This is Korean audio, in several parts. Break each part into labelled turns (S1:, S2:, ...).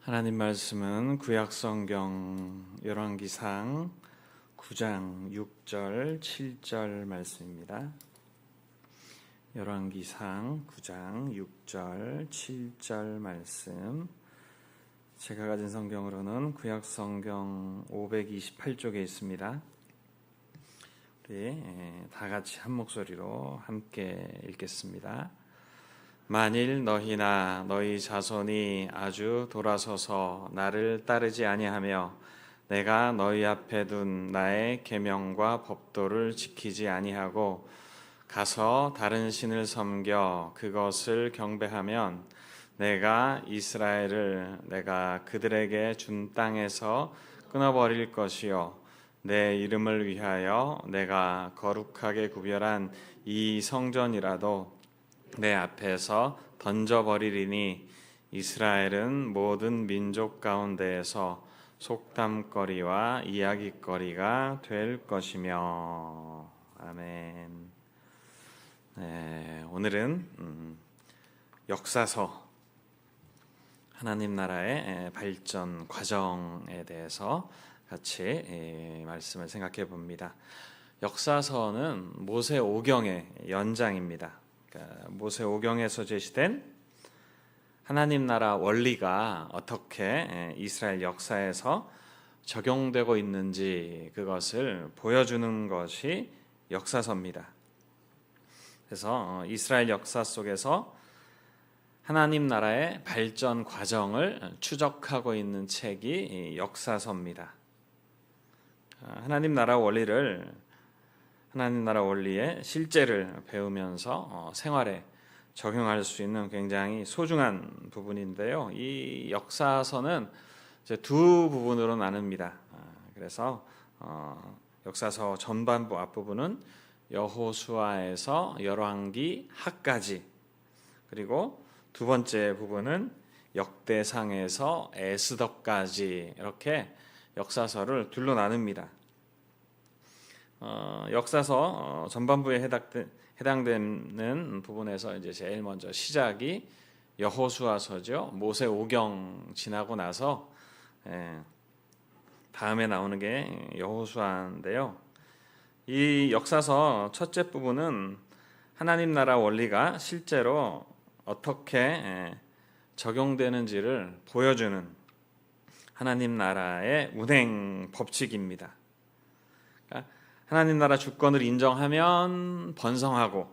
S1: 하나님 말씀은 구약성경 열왕기상 9장 6절 7절 말씀입니다. 열왕기상 9장 6절 7절 말씀, 제가 가진 성경으로는 구약성경 528쪽에 있습니다. 우리 다 같이 한 목소리로 함께 읽겠습니다. 만일 너희나 너희 자손이 아주 돌아서서 나를 따르지 아니하며 내가 너희 앞에 둔 나의 계명과 법도를 지키지 아니하고 가서 다른 신을 섬겨 그것을 경배하면 내가 이스라엘을 내가 그들에게 준 땅에서 끊어버릴 것이요 내 이름을 위하여 내가 거룩하게 구별한 이 성전이라도 내 앞에서 던져버리리니 이스라엘은 모든 민족 가운데에서 속담거리와 이야기거리가 될 것이며. 아멘. 네, 오늘은 역사서, 하나님 나라의 발전 과정에 대해서 같이 말씀을 생각해 봅니다. 역사서는 모세 오경의 연장입니다. 모세 오경에서 제시된 하나님 나라 원리가 어떻게 이스라엘 역사에서 적용되고 있는지 그것을 보여주는 것이 역사서입니다. 그래서 이스라엘 역사 속에서 하나님 나라의 발전 과정을 추적하고 있는 책이 역사서입니다. 하나님 나라 원리의 실제를 배우면서 생활에 적용할 수 있는 굉장히 소중한 부분인데요. 이 역사서는 이제 두 부분으로 나눕니다. 그래서 역사서 전반부 앞부분은 여호수아에서 열왕기 하까지, 그리고 두 번째 부분은 역대상에서 에스더까지, 이렇게 역사서를 둘로 나눕니다. 역사서 전반부에 해당되는 부분에서 이제 제일 먼저 시작이 여호수아서죠. 모세 오경 지나고 나서 다음에 나오는 게 여호수아인데요. 이 역사서 첫째 부분은 하나님 나라 원리가 실제로 어떻게 적용되는지를 보여주는 하나님 나라의 운행 법칙입니다. 하나님 나라 주권을 인정하면 번성하고,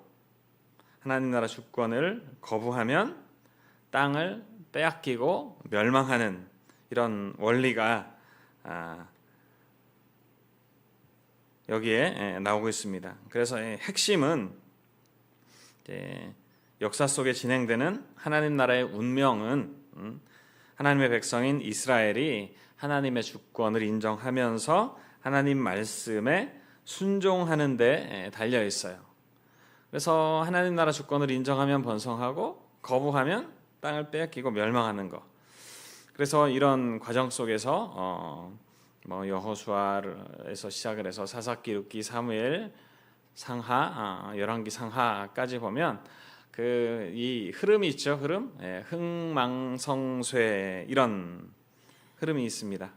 S1: 하나님 나라 주권을 거부하면 땅을 빼앗기고 멸망하는 이런 원리가 여기에 나오고 있습니다. 그래서 핵심은 역사 속에 진행되는 하나님 나라의 운명은 하나님의 백성인 이스라엘이 하나님의 주권을 인정하면서 하나님 말씀에 순종하는 데 달려 있어요. 그래서 하나님 나라 주권을 인정하면 번성하고, 거부하면 땅을 빼앗기고 멸망하는 것. 그래서 이런 과정 속에서 여호수아에서 시작을 해서 사사기, 룻기, 사무엘, 상하, 열왕기, 상하까지 보면 이 흐름이 있죠. 흥망성쇠, 이런 흐름이 있습니다.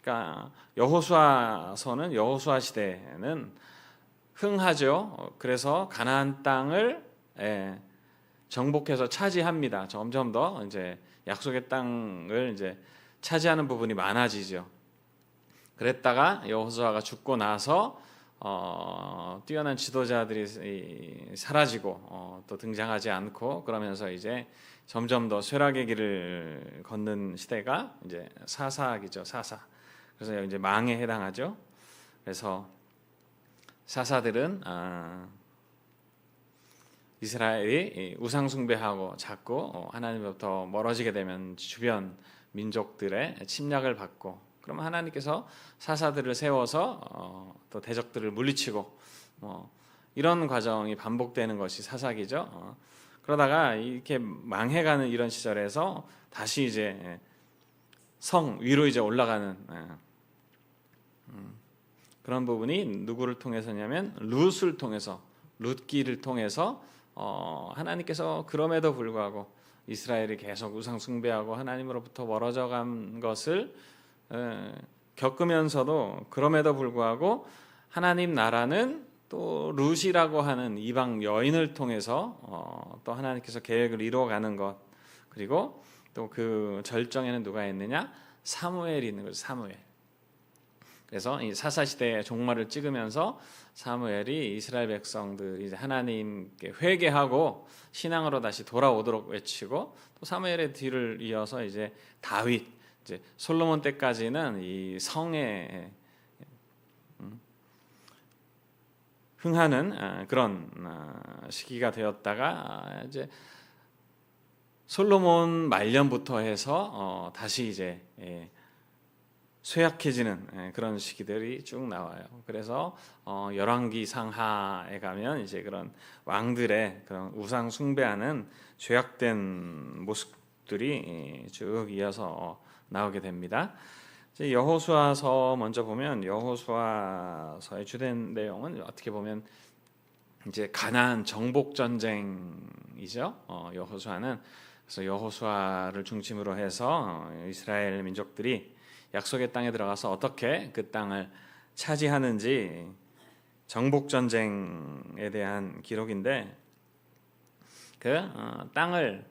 S1: 그러니까 여호수아서는, 여호수아 시대는 흥하죠. 그래서 가나안 땅을 정복해서 차지합니다. 점점 더 이제 약속의 땅을 이제 차지하는 부분이 많아지죠. 그랬다가 여호수아가 죽고 나서 뛰어난 지도자들이 사라지고 또 등장하지 않고, 그러면서 이제 점점 더 쇠락의 길을 걷는 시대가 이제 사사기죠. 사사. 그래서 이제 망에 해당하죠. 그래서 사사들은 이스라엘이 우상 숭배하고 자꾸 하나님으로부터 멀어지게 되면 주변 민족들의 침략을 받고, 그러면 하나님께서 사사들을 세워서 또 대적들을 물리치고, 이런 과정이 반복되는 것이 사사기죠. 그러다가 이렇게 망해가는 이런 시절에서 다시 이제 성 위로 이제 올라가는 그런 부분이 누구를 통해서냐면 룻을 통해서, 룻기를 통해서 하나님께서 그럼에도 불구하고 이스라엘이 계속 우상 숭배하고 하나님으로부터 멀어져 간 것을 겪으면서도 그럼에도 불구하고 하나님 나라는 또 룻이라고 하는 이방 여인을 통해서 또 하나님께서 계획을 이루어가는 것, 그리고 또 그 절정에는 누가 있느냐? 사무엘이 있는 거죠. 사무엘. 그래서 이 사사 시대의 종말을 찍으면서 사무엘이 이스라엘 백성들이 이제 하나님께 회개하고 신앙으로 다시 돌아오도록 외치고, 또 사무엘의 뒤를 이어서 이제 다윗, 이제 솔로몬 때까지는 이 성에 흥하는 그런 시기가 되었다가 이제 솔로몬 말년부터 해서 다시 이제 쇠약해지는 그런 시기들이 쭉 나와요. 그래서 열왕기 상하에 가면 이제 그런 왕들의 그런 우상 숭배하는 죄악된 모습들이 쭉 이어서 나오게 됩니다. 이제 여호수아서 먼저 보면 여호수아서의 주된 내용은 어떻게 보면 이제 가나안 정복 전쟁이죠. 여호수아는 그래서 여호수아를 중심으로 해서 이스라엘 민족들이 약속의 땅에 들어가서 어떻게 그 땅을 차지하는지 정복 전쟁에 대한 기록인데, 그 땅을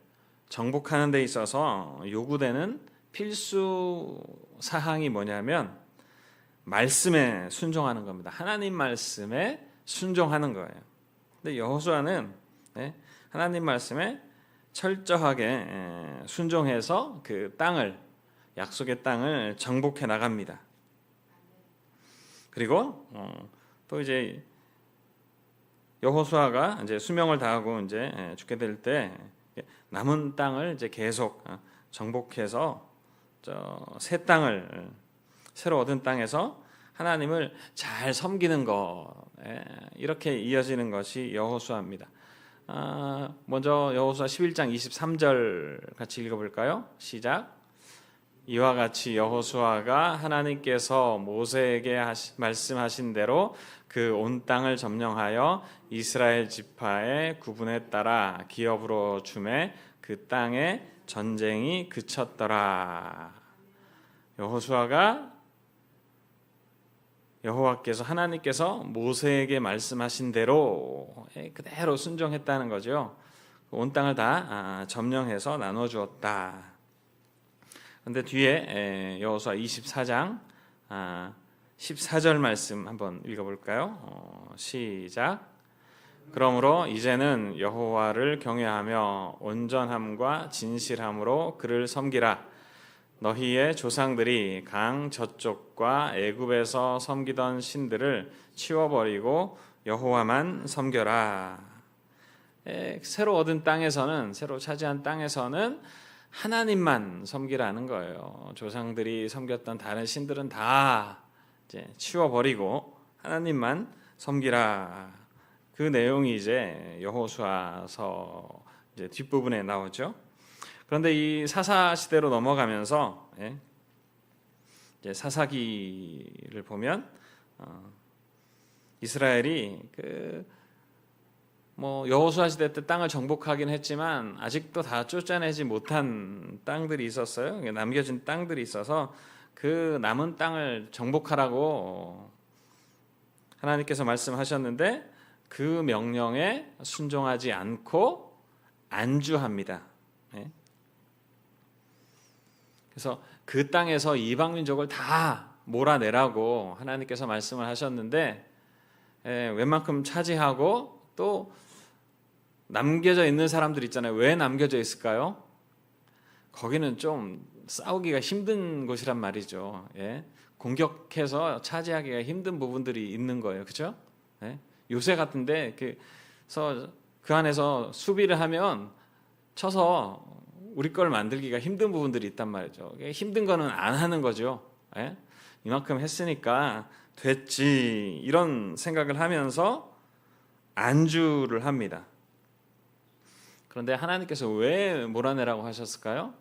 S1: 정복하는 데 있어서 요구되는 필수 사항이 뭐냐면 말씀에 순종하는 겁니다. 하나님 말씀에 순종하는 거예요. 근데 여호수아는 하나님 말씀에 철저하게 순종해서 그 땅을, 약속의 땅을 정복해 나갑니다. 그리고 또 이제 여호수아가 이제 수명을 다하고 이제 죽게 될 때 남은 땅을 이제 계속 정복해서 새 땅을, 새로 얻은 땅에서 하나님을 잘 섬기는 것, 이렇게 이어지는 것이 여호수아입니다. 먼저 여호수아 11장 23절 같이 읽어볼까요? 시작. 이와 같이 여호수아가 하나님께서 모세에게 말씀하신 대로 그 온 땅을 점령하여 이스라엘 지파의 구분에 따라 기업으로 주매 그 땅에 전쟁이 그쳤더라. 여호수아가 여호와께서, 하나님께서 모세에게 말씀하신 대로 그대로 순종했다는 거죠. 온 땅을 다 점령해서 나눠주었다. 그런데 뒤에 여호수아 24장 14절 말씀 한번 읽어볼까요? 시작. 그러므로 이제는 여호와를 경외하며 온전함과 진실함으로 그를 섬기라. 너희의 조상들이 강 저쪽과 애굽에서 섬기던 신들을 치워버리고 여호와만 섬겨라. 새로 얻은 땅에서는, 새로 차지한 땅에서는 하나님만 섬기라는 거예요. 조상들이 섬겼던 다른 신들은 다 이제 치워버리고 하나님만 섬기라. 그 내용이 이제 여호수아서 이제 뒷부분에 나오죠. 그런데 이 사사 시대로 넘어가면서 이제 사사기를 보면 이스라엘이 여호수아 시대 때 땅을 정복하긴 했지만 아직도 다 쫓아내지 못한 땅들이 있었어요. 남겨진 땅들이 있어서 그 남은 땅을 정복하라고 하나님께서 말씀하셨는데 그 명령에 순종하지 않고 안주합니다. 그래서 그 땅에서 이방 민족을 다 몰아내라고 하나님께서 말씀을 하셨는데 웬만큼 차지하고 또 남겨져 있는 사람들 있잖아요. 왜 남겨져 있을까요? 거기는 좀 싸우기가 힘든 곳이란 말이죠. 공격해서 차지하기가 힘든 부분들이 있는 거예요. 그렇죠? 요새 같은데 그래서 그 안에서 수비를 하면 쳐서 우리 걸 만들기가 힘든 부분들이 있단 말이죠. 힘든 거는 안 하는 거죠. 이만큼 했으니까 됐지, 이런 생각을 하면서 안주를 합니다. 그런데 하나님께서 왜 몰아내라고 하셨을까요?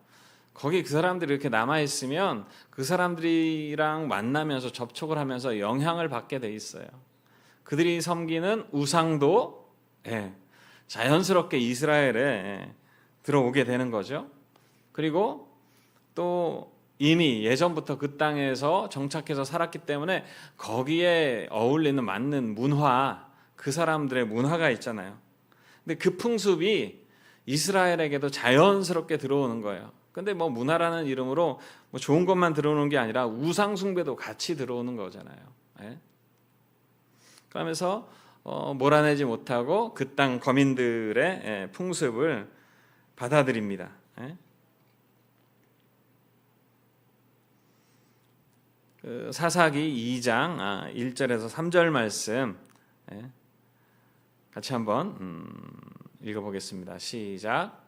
S1: 거기 그 사람들이 이렇게 남아있으면 그 사람들이랑 만나면서 접촉을 하면서 영향을 받게 돼 있어요. 그들이 섬기는 우상도 자연스럽게 이스라엘에 들어오게 되는 거죠. 그리고 또 이미 예전부터 그 땅에서 정착해서 살았기 때문에 거기에 어울리는 맞는 문화, 그 사람들의 문화가 있잖아요. 근데 그 풍습이 이스라엘에게도 자연스럽게 들어오는 거예요. 근데 뭐 문화라는 이름으로 뭐 좋은 것만 들어오는 게 아니라 우상 숭배도 같이 들어오는 거잖아요. 예? 그러면서 몰아내지 못하고 그 땅 거민들의 풍습을 받아들입니다. 예? 그 사사기 2장 1절에서 3절 말씀 같이 한번 읽어보겠습니다. 시작.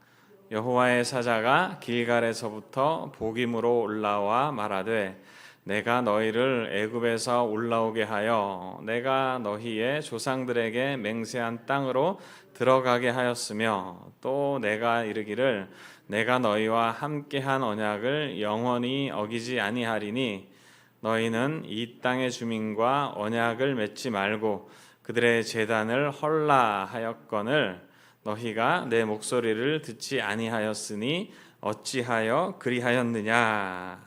S1: 여호와의 사자가 길갈에서부터 보김으로 올라와 말하되 내가 너희를 애굽에서 올라오게 하여 내가 너희의 조상들에게 맹세한 땅으로 들어가게 하였으며 또 내가 이르기를 내가 너희와 함께한 언약을 영원히 어기지 아니하리니 너희는 이 땅의 주민과 언약을 맺지 말고 그들의 제단을 헐라 하였거늘 너희가 내 목소리를 듣지 아니하였으니 어찌하여 그리하였느냐.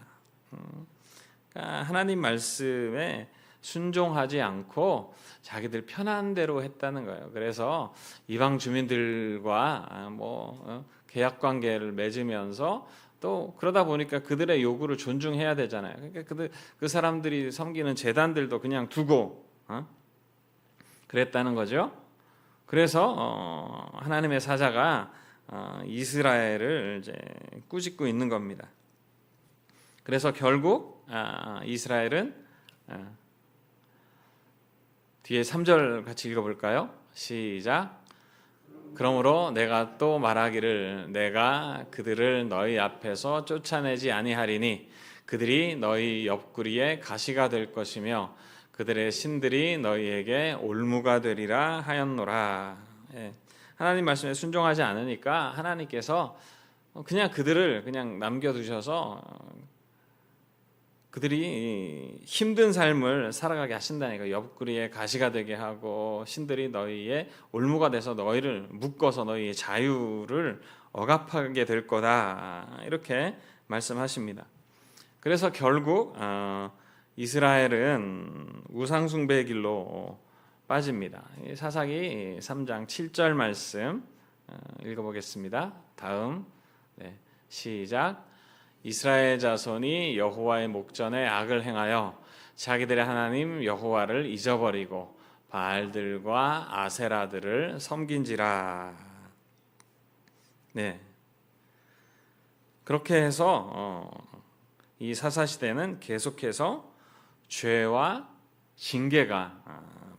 S1: 그러니까 하나님 말씀에 순종하지 않고 자기들 편한 대로 했다는 거예요. 그래서 이방 주민들과 계약 관계를 맺으면서 또 그러다 보니까 그들의 요구를 존중해야 되잖아요. 그러니까 그 사람들이 섬기는 제단들도 그냥 두고 그랬다는 거죠. 그래서 하나님의 사자가 이스라엘을 이제 꾸짖고 있는 겁니다. 그래서 결국 이스라엘은 뒤에 3절 같이 읽어볼까요? 시작. 그러므로 내가 또 말하기를 내가 그들을 너희 앞에서 쫓아내지 아니하리니 그들이 너희 옆구리에 가시가 될 것이며 그들의 신들이 너희에게 올무가 되리라 하였노라. 하나님 말씀에 순종하지 않으니까 하나님께서 그냥 그들을 그냥 남겨두셔서 그들이 힘든 삶을 살아가게 하신다니까. 옆구리에 가시가 되게 하고 신들이 너희의 올무가 돼서 너희를 묶어서 너희의 자유를 억압하게 될 거다. 이렇게 말씀하십니다. 그래서 결국 이스라엘은 우상숭배의 길로 빠집니다. 사사기 3장 7절 말씀 읽어보겠습니다. 다음 시작. 이스라엘 자손이 여호와의 목전에 악을 행하여 자기들의 하나님 여호와를 잊어버리고 바알들과 아세라들을 섬긴지라. 네. 그렇게 해서 이 사사 시대는 계속해서 죄와 징계가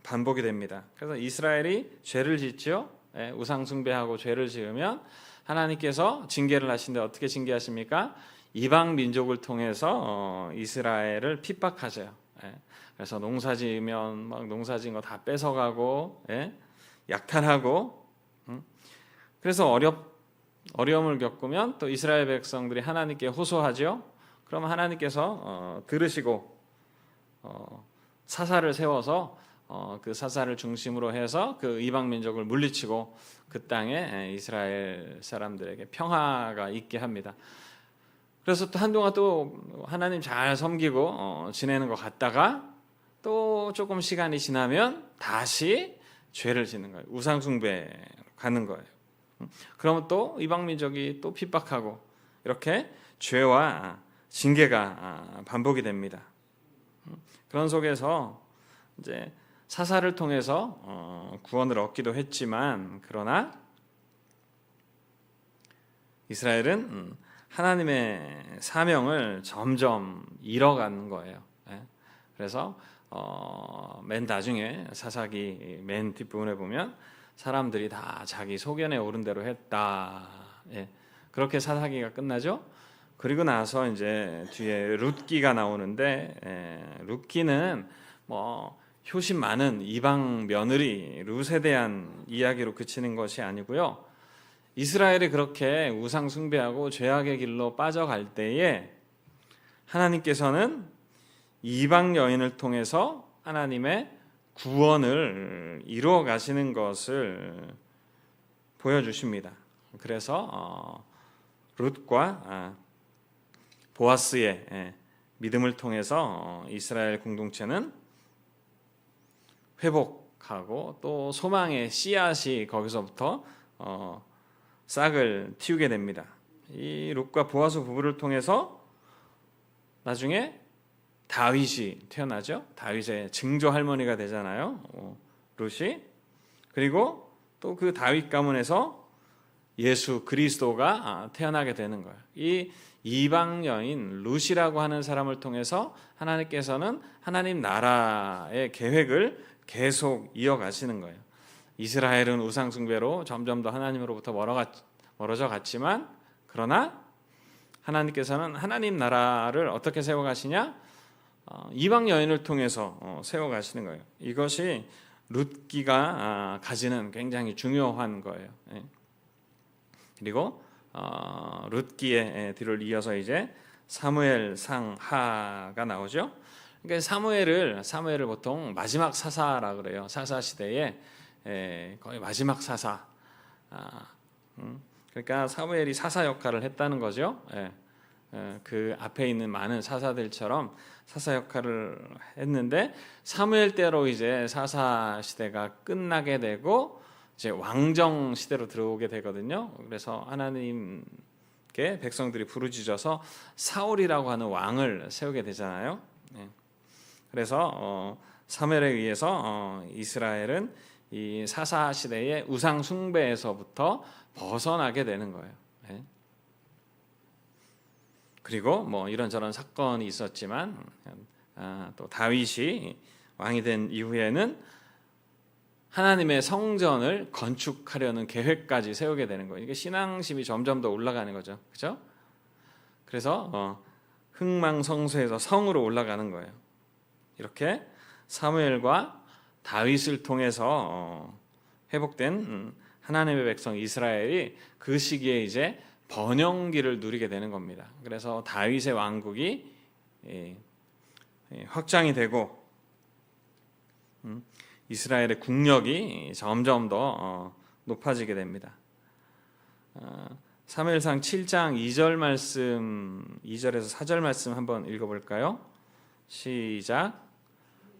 S1: 반복이 됩니다. 그래서 이스라엘이 죄를 짓죠. 우상 숭배하고 죄를 지으면 하나님께서 징계를 하시는데 어떻게 징계하십니까? 이방 민족을 통해서 이스라엘을 핍박하세요. 그래서 농사지으면 막 농사진 거 다 뺏어가고 약탈하고 그래서 어려움을 겪으면 또 이스라엘 백성들이 하나님께 호소하죠. 그러면 하나님께서 들으시고 사사를 세워서 그 사사를 중심으로 해서 그 이방 민족을 물리치고 그 땅에 이스라엘 사람들에게 평화가 있게 합니다. 그래서 또 한동안 또 하나님 잘 섬기고 지내는 것 같다가 또 조금 시간이 지나면 다시 죄를 짓는 거예요. 우상 숭배 가는 거예요. 그러면 또 이방 민족이 또 핍박하고 이렇게 죄와 징계가 반복이 됩니다. 그런 속에서 이제 사사를 통해서 구원을 얻기도 했지만 그러나 이스라엘은 하나님의 사명을 점점 잃어가는 거예요. 그래서 맨 나중에 사사기 맨 뒷부분에 보면 사람들이 다 자기 소견에 오른 대로 했다. 그렇게 사사기가 끝나죠. 그리고 나서 이제 뒤에 룻기가 나오는데 룻기는 효심 많은 이방 며느리 룻에 대한 이야기로 그치는 것이 아니고요. 이스라엘이 그렇게 우상 숭배하고 죄악의 길로 빠져갈 때에 하나님께서는 이방 여인을 통해서 하나님의 구원을 이루어 가시는 것을 보여주십니다. 그래서 룻과 보아스의 믿음을 통해서 이스라엘 공동체는 회복하고 또 소망의 씨앗이 거기서부터 싹을 틔우게 됩니다. 이 룻과 보아스 부부를 통해서 나중에 다윗이 태어나죠. 다윗의 증조 할머니가 되잖아요. 룻이. 그리고 또 그 다윗 가문에서 예수 그리스도가 태어나게 되는 거예요. 이 이방 여인 룻이라고 하는 사람을 통해서 하나님께서는 하나님 나라의 계획을 계속 이어가시는 거예요. 이스라엘은 우상 숭배로 점점 더 하나님으로부터 멀어져 갔지만 그러나 하나님께서는 하나님 나라를 어떻게 세워가시냐? 이방 여인을 통해서 세워가시는 거예요. 이것이 룻기가 가지는 굉장히 중요한 거예요. 그리고 룻기의 뒤를 이어서 이제 사무엘 상하가 나오죠. 그러니까 사무엘을 보통 마지막 사사라 그래요. 사사 시대에 거의 마지막 사사. 그러니까 사무엘이 사사 역할을 했다는 거죠. 그 앞에 있는 많은 사사들처럼 사사 역할을 했는데 사무엘 때로 이제 사사 시대가 끝나게 되고 이제 왕정 시대로 들어오게 되거든요. 그래서 하나님께 백성들이 부르짖어서 사울이라고 하는 왕을 세우게 되잖아요. 그래서 사무엘에 의해서 이스라엘은 이 사사 시대의 우상 숭배에서부터 벗어나게 되는 거예요. 그리고 뭐 이런저런 사건이 있었지만 또 다윗이 왕이 된 이후에는 하나님의 성전을 건축하려는 계획까지 세우게 되는 거예요. 이게 신앙심이 점점 더 올라가는 거죠. 그렇죠? 그래서 흥망성쇠에서 성으로 올라가는 거예요. 이렇게 사무엘과 다윗을 통해서 회복된 하나님의 백성 이스라엘이 그 시기에 이제 번영기를 누리게 되는 겁니다. 그래서 다윗의 왕국이 확장이 되고 이스라엘의 국력이 점점 더 높아지게 됩니다. 사무엘상 7장 2절 말씀, 2절에서 4절 말씀 한번 읽어볼까요? 시작.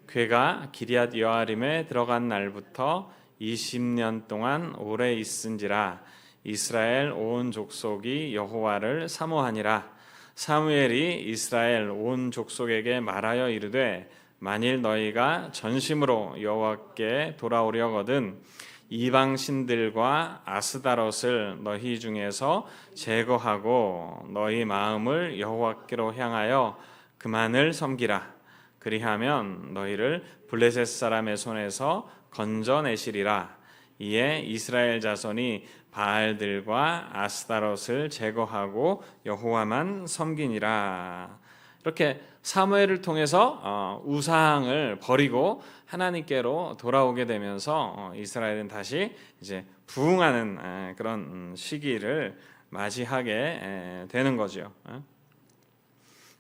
S1: 괴가 기럇 여아림에 들어간 날부터 20년 동안 오래 있은지라 이스라엘 온 족속이 여호와를 사모하니라. 사무엘이 이스라엘 온 족속에게 말하여 이르되 만일 너희가 전심으로 여호와께 돌아오려거든 이방 신들과 아스다롯을 너희 중에서 제거하고 너희 마음을 여호와께로 향하여 그만을 섬기라. 그리하면 너희를 블레셋 사람의 손에서 건져내시리라. 이에 이스라엘 자손이 바알들과 아스다롯을 제거하고 여호와만 섬기니라. 이렇게 사무엘을 통해서 우상을 버리고 하나님께로 돌아오게 되면서 이스라엘은 다시 이제 부흥하는 그런 시기를 맞이하게 되는 거죠.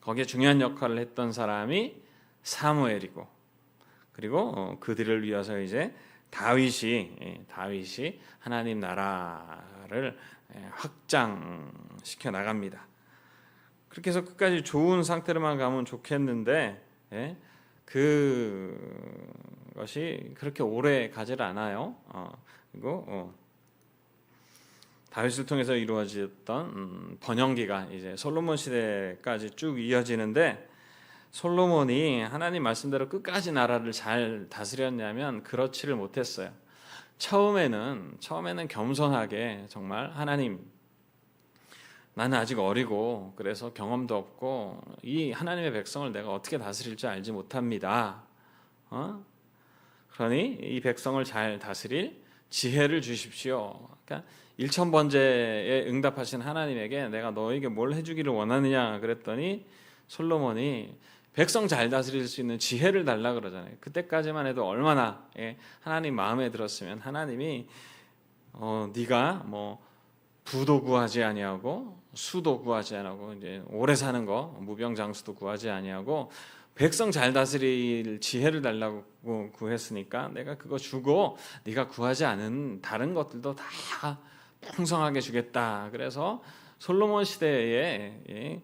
S1: 거기에 중요한 역할을 했던 사람이 사무엘이고, 그리고 그들을 위해서 이제 다윗이 하나님 나라를 확장시켜 나갑니다. 그렇게 해서 끝까지 좋은 상태로만 가면 좋겠는데 그것이 그렇게 오래 가질 않아요. 그리고 다윗을 통해서 이루어졌던 번영기가 이제 솔로몬 시대까지 쭉 이어지는데, 솔로몬이 하나님 말씀대로 끝까지 나라를 잘 다스렸냐면 그렇지를 못했어요. 처음에는 겸손하게 정말 하나님, 나는 아직 어리고 그래서 경험도 없고 이 하나님의 백성을 내가 어떻게 다스릴 줄 알지 못합니다. 그러니 이 백성을 잘 다스릴 지혜를 주십시오. 그러니까 일천번제에 응답하신 하나님에게 내가 너에게 뭘 해주기를 원하느냐 그랬더니 솔로몬이 백성 잘 다스릴 수 있는 지혜를 달라 그러잖아요. 그때까지만 해도 얼마나 하나님 마음에 들었으면 하나님이 네가 뭐 부도 구하지 아니하고 수도 구하지 아니하고 이제 오래 사는 거 무병장수도 구하지 아니하고 백성 잘 다스릴 지혜를 달라고 구했으니까 내가 그거 주고 네가 구하지 않은 다른 것들도 다 풍성하게 주겠다. 그래서 솔로몬 시대에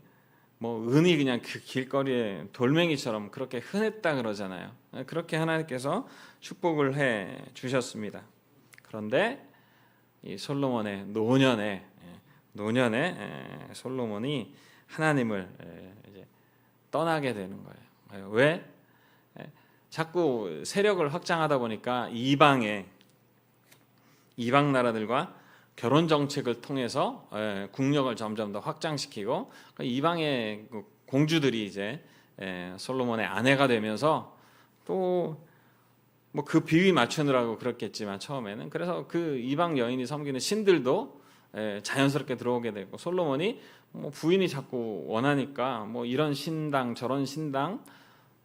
S1: 뭐 은이 그냥 그 길거리에 돌멩이처럼 그렇게 흔했다 그러잖아요. 그렇게 하나님께서 축복을 해 주셨습니다. 그런데 이 솔로몬의 노년에 솔로몬이 하나님을 이제 떠나게 되는 거예요. 왜? 자꾸 세력을 확장하다 보니까 이방 나라들과 결혼 정책을 통해서 국력을 점점 더 확장시키고 이방의 공주들이 이제 솔로몬의 아내가 되면서 또 뭐 그 비위 맞추느라고 그렇겠지만 처음에는 그래서 그 이방 여인이 섬기는 신들도 자연스럽게 들어오게 되고 솔로몬이 뭐 부인이 자꾸 원하니까 뭐 이런 신당 저런 신당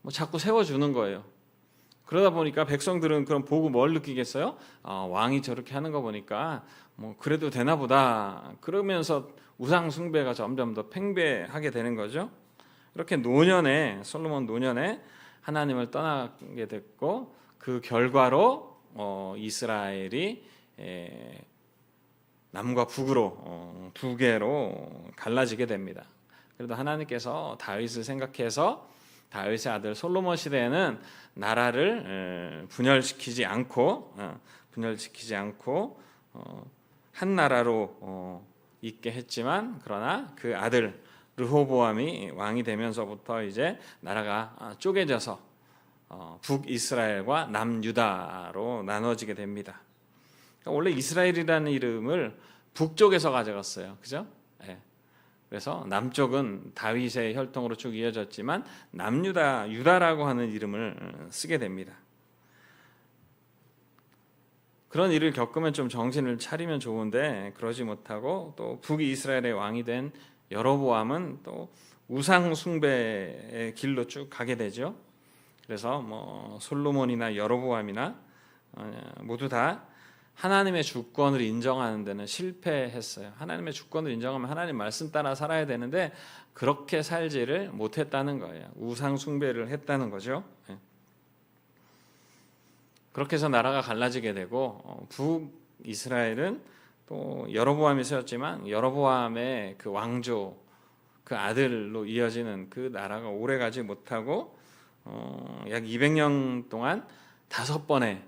S1: 뭐 자꾸 세워주는 거예요. 그러다 보니까 백성들은 그럼 보고 뭘 느끼겠어요? 왕이 저렇게 하는 거 보니까 뭐 그래도 되나 보다. 그러면서 우상 숭배가 점점 더 팽배하게 되는 거죠. 이렇게 솔로몬 노년에 하나님을 떠나게 됐고 그 결과로 이스라엘이 남과 북으로 두 개로 갈라지게 됩니다. 그래도 하나님께서 다윗을 생각해서 다윗의 아들 솔로몬 시대에는 나라를 분열시키지 않고 한 나라로 있게 했지만 그러나 그 아들 르호보암이 왕이 되면서부터 이제 나라가 쪼개져서 북이스라엘과 남유다로 나눠지게 됩니다. 그러니까 원래 이스라엘이라는 이름을 북쪽에서 가져갔어요. 그죠? 네. 그래서 남쪽은 다윗의 혈통으로 쭉 이어졌지만 유다라고 하는 이름을 쓰게 됩니다. 그런 일을 겪으면 좀 정신을 차리면 좋은데 그러지 못하고 또 북이스라엘의 왕이 된 여로보암은 또 우상 숭배의 길로 쭉 가게 되죠. 그래서 뭐 솔로몬이나 여로보암이나 모두 다 하나님의 주권을 인정하는 데는 실패했어요. 하나님의 주권을 인정하면 하나님 말씀 따라 살아야 되는데 그렇게 살지를 못했다는 거예요. 우상 숭배를 했다는 거죠. 그렇게 해서 나라가 갈라지게 되고 북이스라엘은 또 여로보암이 세웠지만 여로보암의 그 왕조 그 아들로 이어지는 그 나라가 오래가지 못하고 약 200년 동안 5번의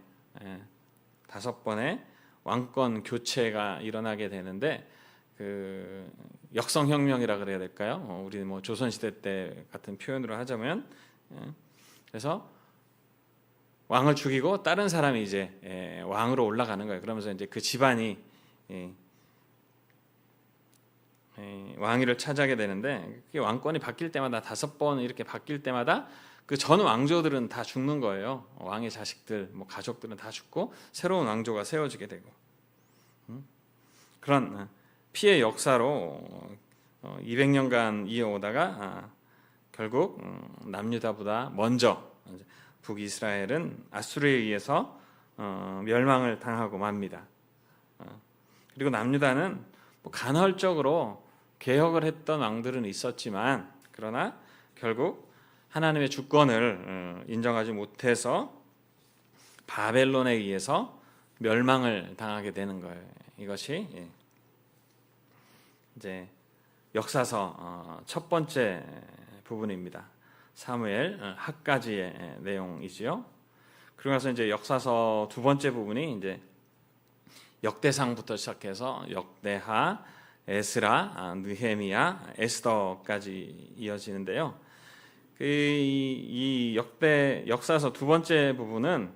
S1: 왕권 교체가 일어나게 되는데 그 역성혁명이라 그래야 될까요? 우리 뭐 조선시대 때 같은 표현으로 하자면 그래서 왕을 죽이고 다른 사람이 이제 왕으로 올라가는 거예요. 그러면서 이제 그 집안이 왕위를 차지하게 되는데 왕권이 바뀔 때마다 5번 이렇게 바뀔 때마다 그 전 왕조들은 다 죽는 거예요. 왕의 자식들, 뭐 가족들은 다 죽고 새로운 왕조가 세워지게 되고 그런 피해 역사로 200년간 이어오다가 결국 남유다보다 먼저 북이스라엘은 아수르에 의해서 멸망을 당하고 맙니다. 그리고 남유다는 뭐 간헐적으로 개혁을 했던 왕들은 있었지만 그러나 결국 하나님의 주권을 인정하지 못해서 바벨론에 의해서 멸망을 당하게 되는 거예요. 이것이 이제 역사서 첫 번째 부분입니다. 사무엘 하까지의 내용이지요. 그러고 나서 이제 역사서 두 번째 부분이 이제 역대상부터 시작해서 역대하, 에스라, 느헤미야, 에스더까지 이어지는데요. 이 역사서 두 번째 부분은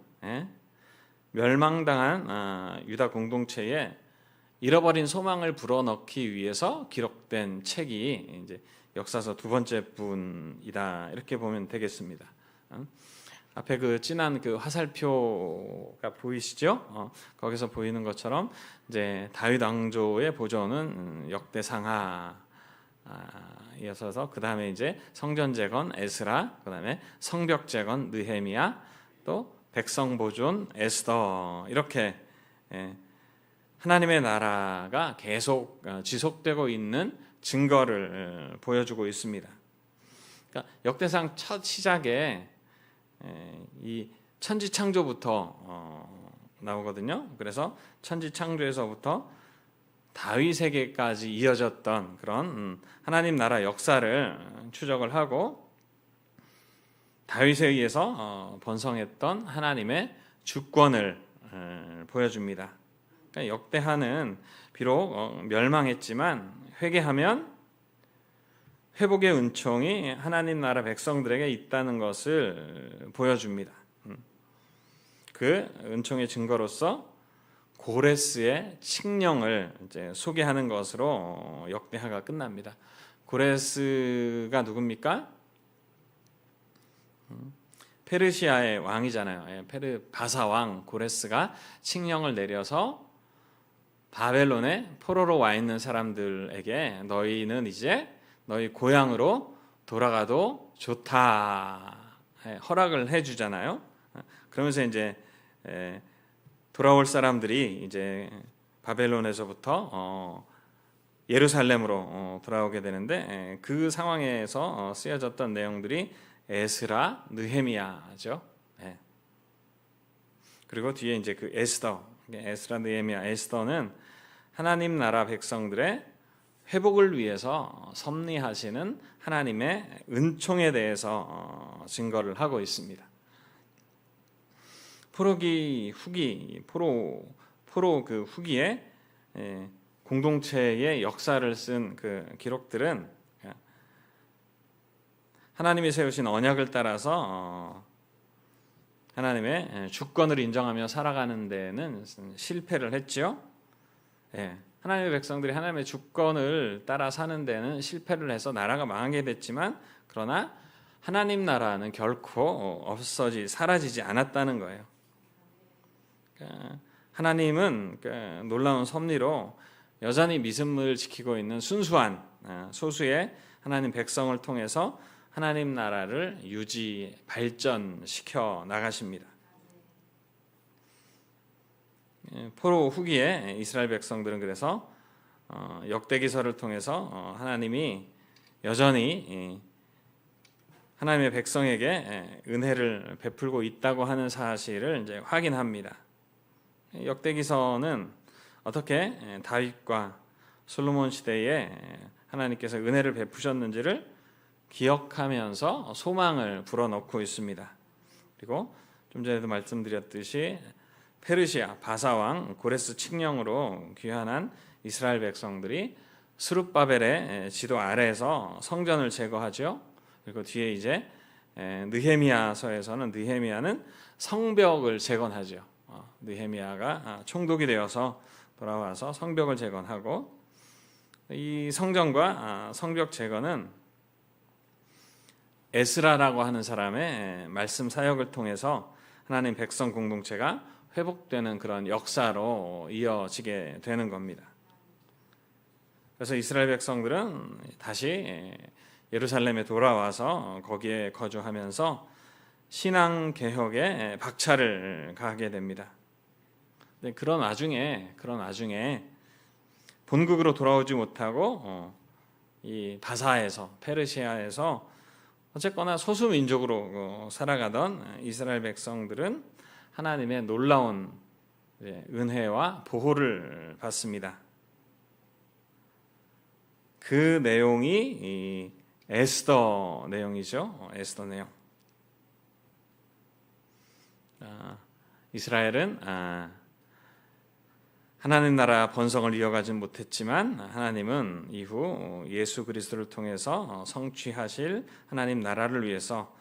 S1: 멸망당한 유다 공동체에 잃어버린 소망을 불어넣기 위해서 기록된 책이 이제 역사서 두 번째 부분이다 이렇게 보면 되겠습니다. 앞에 그 진한 그 화살표가 보이시죠? 거기서 보이는 것처럼 이제 다윗 왕조의 보존은 역대상하 이어서 그 다음에 이제 성전 재건 에스라, 그 다음에 성벽 재건 느헤미야, 또 백성 보존 에스더 이렇게 하나님의 나라가 계속 지속되고 있는 증거를 보여주고 있습니다. 그러니까 역대상 첫 시작에 이 천지창조부터 나오거든요. 그래서 천지창조에서부터 다윗에게까지 이어졌던 그런 하나님 나라 역사를 추적을 하고 다윗에 의해서 번성했던 하나님의 주권을 보여줍니다. 그러니까 역대하는 비록 멸망했지만 회개하면 회복의 은총이 하나님 나라 백성들에게 있다는 것을 보여줍니다. 그 은총의 증거로서 고레스의 칙령을 이제 소개하는 것으로 역대하가 끝납니다. 고레스가 누굽니까? 페르시아의 왕이잖아요. 바사 왕 고레스가 칙령을 내려서 바벨론에 포로로 와 있는 사람들에게 너희는 이제 너희 고향으로 돌아가도 좋다 허락을 해주잖아요. 그러면서 이제 돌아올 사람들이 이제 바벨론에서부터 예루살렘으로 돌아오게 되는데 그 상황에서 쓰여졌던 내용들이 에스라, 느헤미야죠. 그리고 뒤에 이제 그 에스라, 느헤미야, 에스더는 하나님 나라 백성들의 회복을 위해서 섭리하시는 하나님의 은총에 대해서 증거를 하고 있습니다. 포로 그 후기에 공동체의 역사를 쓴 그 기록들은 하나님이 세우신 언약을 따라서 하나님의 주권을 인정하며 살아가는 데는 실패를 했죠. 하나님의 백성들이 하나님의 주권을 따라 사는 데는 실패를 해서 나라가 망하게 됐지만 그러나 하나님 나라는 결코 사라지지 않았다는 거예요. 하나님은 놀라운 섭리로 여전히 믿음을 지키고 있는 순수한 소수의 하나님 백성을 통해서 하나님 나라를 발전시켜 나가십니다. 포로 후기에 이스라엘 백성들은 그래서 역대기서를 통해서 하나님이 여전히 하나님의 백성에게 은혜를 베풀고 있다고 하는 사실을 이제 확인합니다. 역대기서는 어떻게 다윗과 솔로몬 시대에 하나님께서 은혜를 베푸셨는지를 기억하면서 소망을 불어넣고 있습니다. 그리고 좀 전에도 말씀드렸듯이 페르시아 바사왕 고레스 칙령으로 귀환한 이스라엘 백성들이 스룹바벨의 지도 아래에서 성전을 제거하죠. 그리고 뒤에 이제 느헤미야서에서는 느헤미야는 성벽을 재건하죠. 느헤미야가 총독이 되어서 돌아와서 성벽을 재건하고 이 성전과 성벽 재건은 에스라라고 하는 사람의 말씀 사역을 통해서 하나님 백성 공동체가 회복되는 그런 역사로 이어지게 되는 겁니다. 그래서 이스라엘 백성들은 다시 예루살렘에 돌아와서 거기에 거주하면서 신앙 개혁에 박차를 가하게 됩니다. 그런 와중에 본국으로 돌아오지 못하고 이 바사에서 페르시아에서 어쨌거나 소수 민족으로 살아가던 이스라엘 백성들은 하나님의 놀라운 은혜와 보호를 받습니다. 그 내용이 이 에스더 내용이죠. 에스더 내용. 이스라엘은 하나님 나라 번성을 이어가지 못했지만 하나님은 이후 예수 그리스도를 통해서 성취하실 하나님 나라를 위해서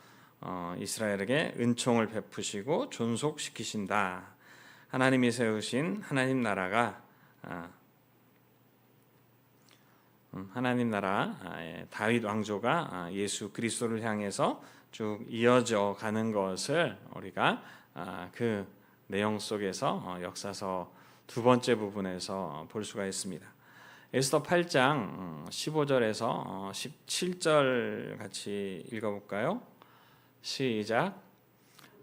S1: 이스라엘에게 은총을 베푸시고 존속시키신다. 하나님이 세우신 하나님 나라가 하나님 나라 다윗 왕조가 예수 그리스도를 향해서 쭉 이어져 가는 것을 우리가 그 내용 속에서 역사서 두 번째 부분에서 볼 수가 있습니다. 에스더 8장 15절에서 17절 같이 읽어볼까요? 시작.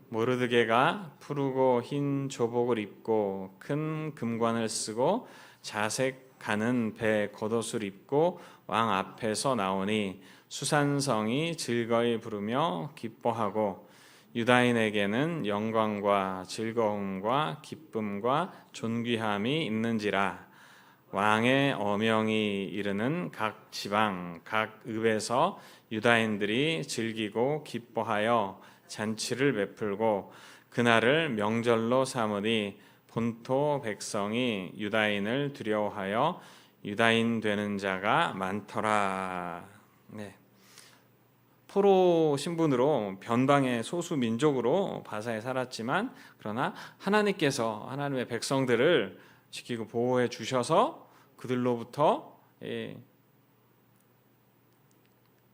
S1: 모르드게가 푸르고 흰 조복을 입고 큰 금관을 쓰고 자색 가는 배 겉옷을 입고 왕 앞에서 나오니 수산성이 즐거이 부르며 기뻐하고 유다인에게는 영광과 즐거움과 기쁨과 존귀함이 있는지라. 왕의 어명이 이르는 각 지방 각 읍에서 유다인들이 즐기고 기뻐하여 잔치를 베풀고 그날을 명절로 삼으니 본토 백성이 유다인을 두려워하여 유다인 되는 자가 많더라. 네. 포로 신분으로 변방의 소수 민족으로 바사에 살았지만 그러나 하나님께서 하나님의 백성들을 지키고 보호해 주셔서 그들로부터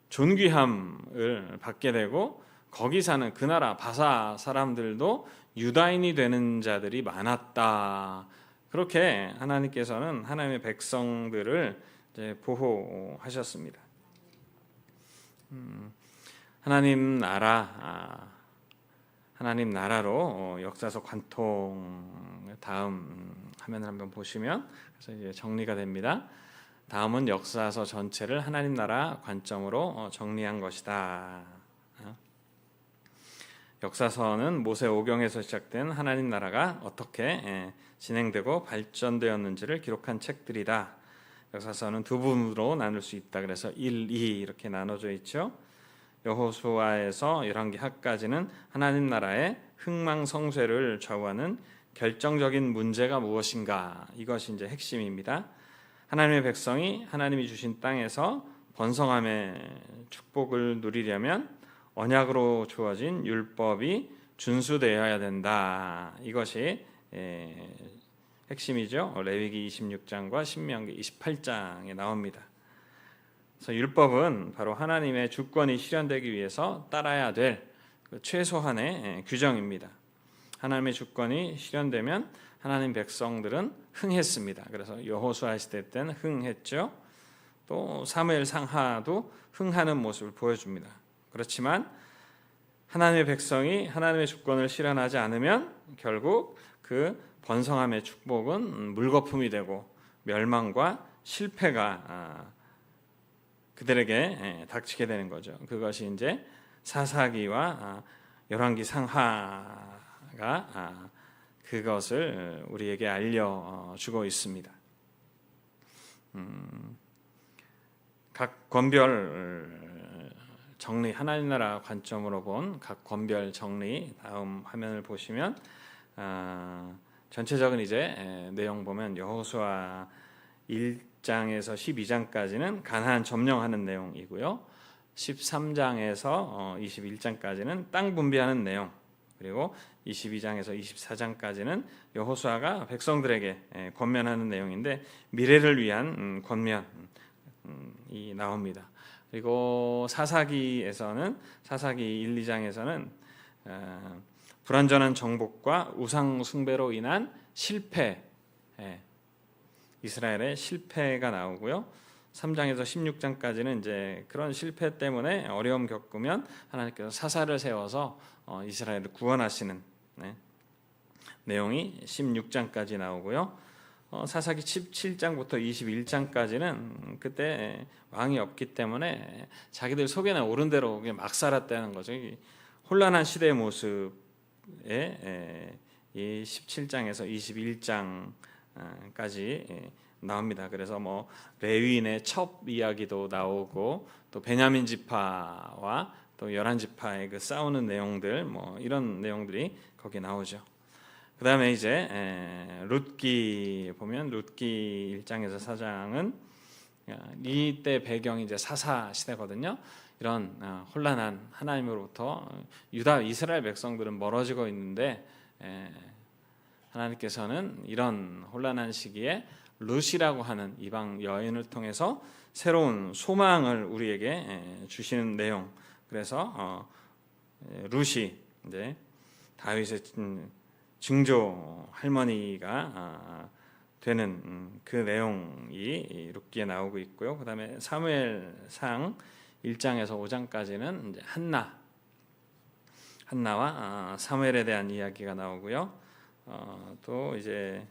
S1: 존귀함을 받게 되고 거기 사는 그 나라 바사 사람들도 유다인이 되는 자들이 많았다. 그렇게 하나님께서는 하나님의 백성들을 이제 보호하셨습니다. 하나님 나라로 역사서 관통 다음 화면을 한번 보시면 그래서 이제 정리가 됩니다. 다음은 역사서 전체를 하나님 나라 관점으로 정리한 것이다. 역사서는 모세 오경에서 시작된 하나님 나라가 어떻게 진행되고 발전되었는지를 기록한 책들이다. 역사서는 두 부분으로 나눌 수 있다. 그래서 1, 2 이렇게 나눠져 있죠. 여호수아에서 열왕기하까지는 하나님 나라의 흥망성쇠를 좌우하는 결정적인 문제가 무엇인가, 이것이 이제 핵심입니다. 하나님의 백성이 하나님이 주신 땅에서 번성함의 축복을 누리려면 언약으로 주어진 율법이 준수되어야 된다. 이것이 핵심이죠. 레위기 26장과 신명기 28장에 나옵니다. 그래서 율법은 바로 하나님의 주권이 실현되기 위해서 따라야 될 최소한의 규정입니다. 하나님의 주권이 실현되면 하나님 백성들은 흥했습니다. 그래서 여호수아 시대 때는 흥했죠. 또 사무엘 상하도 흥하는 모습을 보여줍니다. 그렇지만 하나님의 백성이 하나님의 주권을 실현하지 않으면 결국 그 번성함의 축복은 물거품이 되고 멸망과 실패가 그들에게 닥치게 되는 거죠. 그것이 이제 사사기와 열왕기 상하가 그것을 우리에게 알려주고 있습니다. 각 권별 정리, 하나님 나라 관점으로 본 각 권별 정리 다음 화면을 보시면 전체적인 이제 내용 보면 여호수아 1장에서 12장까지는 가나안 점령하는 내용이고요. 13장에서 21장까지는 땅 분배하는 내용, 그리고 22장에서 24장까지는 여호수아가 백성들에게 권면하는 내용인데 미래를 위한 권면이 나옵니다. 그리고 사사기에서는 사사기 1, 2장에서는 불완전한 정복과 우상 숭배로 인한 실패, 이스라엘의 실패가 나오고요. 3장에서 16장까지는 이제 그런 실패 때문에 어려움 겪으면 하나님께서 사사를 세워서 이스라엘을 구원하시는 내용이 16장까지 나오고요. 사사기 17장부터 21장까지는 그때 왕이 없기 때문에 자기들 속에는 옳은 대로 막 살았다는 거죠. 혼란한 시대의 모습에 이 17장에서 21장까지 나옵니다. 그래서 뭐 레위인의 첩 이야기도 나오고 또 베냐민 지파와 또 11지파의 그 싸우는 내용들, 뭐 이런 내용들이 거기 나오죠. 그 다음에 이제 룻기 보면 룻기 1장에서 4장은 이때 배경이 이제 사사 시대거든요. 이런 혼란한 하나님으로부터 유다 이스라엘 백성들은 멀어지고 있는데 하나님께서는 이런 혼란한 시기에 룻이라고 하는 이방 여인을 통해서 새로운 소망을 우리에게 주시는 내용. 그래서 룻이 이제 다윗의 증조 할머니가 되는 그 내용이 룻기에 나오고 있고요. 그다음에 사무엘상 1장에서 5장까지는 이제 한나와 사무엘에 대한 이야기가 나오고요. 또 이제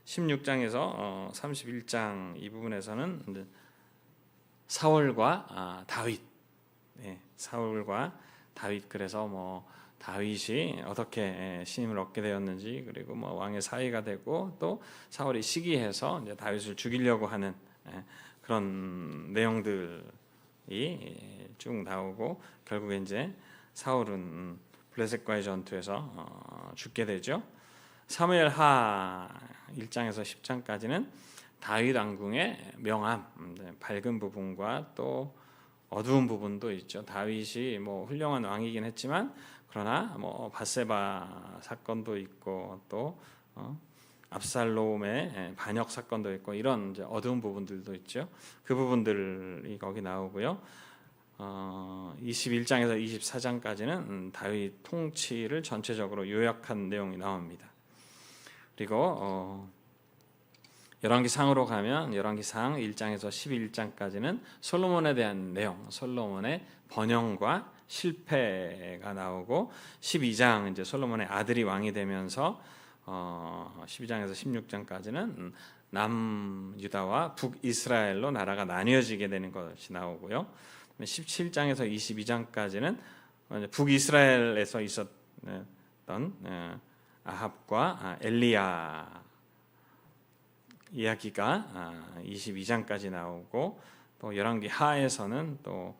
S1: 16장에서 31장 이 부분에서는 이제 사울과 다윗, 사울과 다윗, 그래서 뭐 다윗이 어떻게 신임을 얻게 되었는지, 그리고 뭐 왕의 사위가 되고 또 사울이 시기해서 이제 다윗을 죽이려고 하는 그런 내용들이 쭉 나오고, 결국에 이제 사울은 블레셋과의 전투에서 죽게 되죠. 사무엘하 1장에서 10장까지는 다윗 왕궁의 명암, 밝은 부분과 또 어두운 부분도 있죠. 다윗이 뭐 훌륭한 왕이긴 했지만, 그러나 뭐 바세바 사건도 있고 또 압살롬의 반역 사건도 있고, 이런 이제 어두운 부분들도 있죠. 그 부분들이 거기 나오고요. 21장에서 24장까지는 다윗 통치를 전체적으로 요약한 내용이 나옵니다. 그리고 열왕기상으로 가면 열왕기상 1장에서 11장까지는 솔로몬에 대한 내용, 솔로몬의 번영과 실패가 나오고, 12장 이제 솔로몬의 아들이 왕이 되면서 12장에서 16장까지는 남유다와 북이스라엘로 나라가 나뉘어지게 되는 것이 나오고요. 17장에서 22장까지는 북이스라엘에서 있었던 아합과 엘리야 이야기가 22장까지 나오고, 또 열왕기 하에서는 또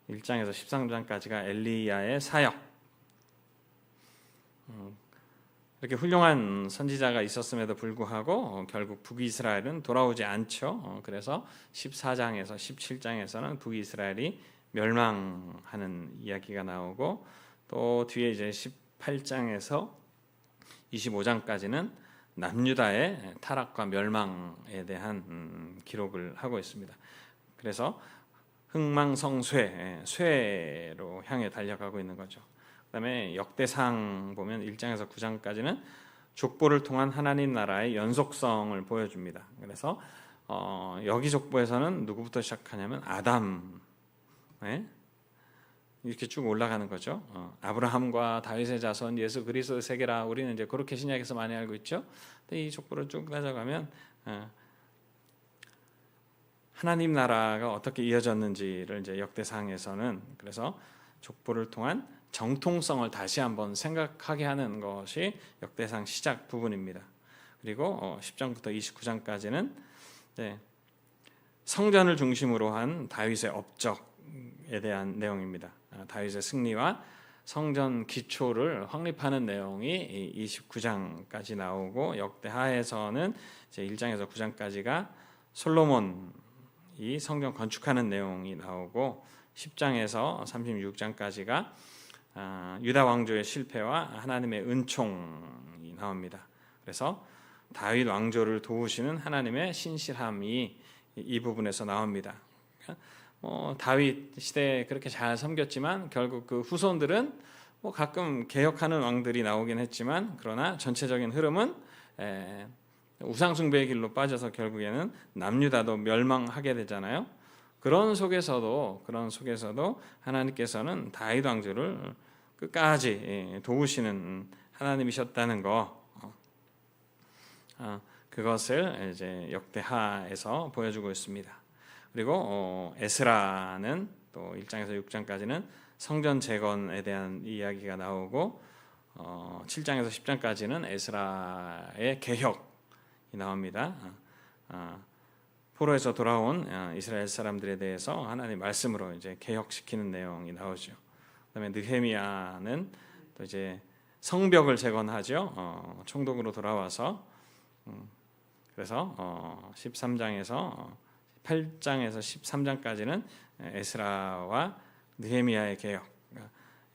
S1: 1장에서 13장까지가 엘리야의 사역, 이렇게 훌륭한 선지자가 있었음에도 불구하고 결국 북이스라엘은 돌아오지 않죠. 그래서 14장에서 17장에서는 북이스라엘이 멸망하는 이야기가 나오고, 또 뒤에 이제 18장에서 25장까지는 남유다의 타락과 멸망에 대한 기록을 하고 있습니다. 그래서 흥망성쇠, 쇠로 향해 달려가고 있는 거죠. 그다음에 역대상 보면 1장에서 9장까지는 족보를 통한 하나님 나라의 연속성을 보여줍니다. 그래서 여기 족보에서는 누구부터 시작하냐면 아담, 이렇게 쭉 올라가는 거죠. 아브라함과 다윗의 자손, 예수 그리스도의 세계라, 우리는 이제 그렇게 신약에서 많이 알고 있죠. 근데 이 족보를 쭉 따져가면 하나님 나라가 어떻게 이어졌는지를 이제 역대상에서는, 그래서 족보를 통한 정통성을 다시 한번 생각하게 하는 것이 역대상 시작 부분입니다. 그리고 10장부터 29장까지는 성전을 중심으로 한 다윗의 업적에 대한 내용입니다. 다윗의 승리와 성전 기초를 확립하는 내용이 29장까지 나오고, 역대하에서는 이제 1장에서 9장까지가 솔로몬이 성전 건축하는 내용이 나오고, 10장에서 36장까지가 유다 왕조의 실패와 하나님의 은총이 나옵니다. 그래서 다윗 왕조를 도우시는 하나님의 신실함이 이 부분에서 나옵니다. 다윗 시대에 그렇게 잘 섬겼지만 결국 그 후손들은 가끔 개혁하는 왕들이 나오긴 했지만, 그러나 전체적인 흐름은 우상숭배의 길로 빠져서 결국에는 남유다도 멸망하게 되잖아요. 그런 속에서도 하나님께서는 다윗 왕조를 끝까지 도우시는 하나님이셨다는 거, 그것을 이제 역대하에서 보여주고 있습니다. 그리고 에스라는 또 1장에서 6장까지는 성전 재건에 대한 이야기가 나오고, 7장에서 10장까지는 에스라의 개혁이 나옵니다. 포로에서 돌아온 이스라엘 사람들에 대해서 하나님 말씀으로 이제 개혁시키는 내용이 나오죠. 그다음에 느헤미야는 또 이제 성벽을 재건하죠. 총독으로 돌아와서, 그래서 13장에서 8장에서 13장까지는 에스라와 느헤미야의 개혁.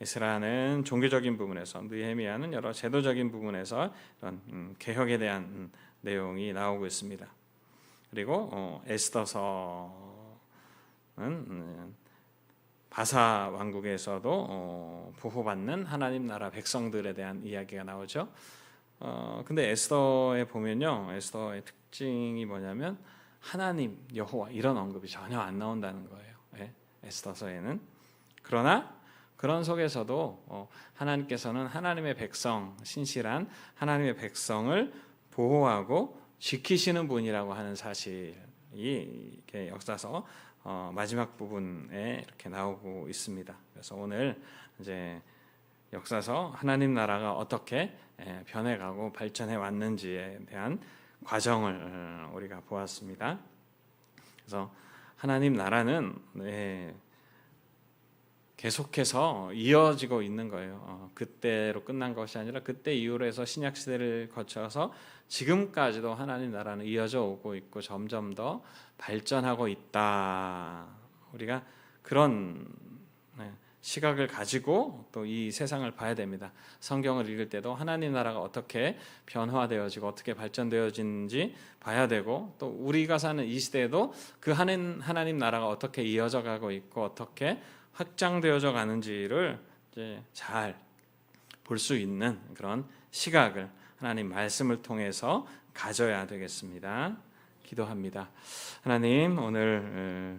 S1: 에스라는 종교적인 부분에서, 느헤미야는 여러 제도적인 부분에서 이런 개혁에 대한 내용이 나오고 있습니다. 그리고 에스더서는 바사 왕국에서도 보호받는 하나님 나라 백성들에 대한 이야기가 나오죠. 근데 에스더에 보면요, 에스더의 특징이 뭐냐면 하나님, 여호와 이런 언급이 전혀 안 나온다는 거예요. 에스더서에는. 그러나 그런 속에서도 하나님께서는 하나님의 백성, 신실한 하나님의 백성을 보호하고 지키시는 분이라고 하는 사실이 이렇게 역사서 마지막 부분에 이렇게 나오고 있습니다. 그래서 오늘 이제 역사서 하나님 나라가 어떻게 변해가고 발전해 왔는지에 대한 과정을 우리가 보았습니다. 그래서 하나님 나라는 계속해서 이어지고 있는 거예요. 그때로 끝난 것이 아니라 그때 이후로 해서 신약 시대를 거쳐서 지금까지도 하나님 나라는 이어져 오고 있고 점점 더 발전하고 있다. 우리가 그런 시각을 가지고 또 이 세상을 봐야 됩니다. 성경을 읽을 때도 하나님 나라가 어떻게 변화되어지고 어떻게 발전되어지는지 봐야 되고, 또 우리가 사는 이 시대에도 그 하나님 나라가 어떻게 이어져 가고 있고 어떻게 확장되어져 가는지를 이제 잘 볼 수 있는 그런 시각을 하나님 말씀을 통해서 가져야 되겠습니다. 기도합니다. 하나님, 오늘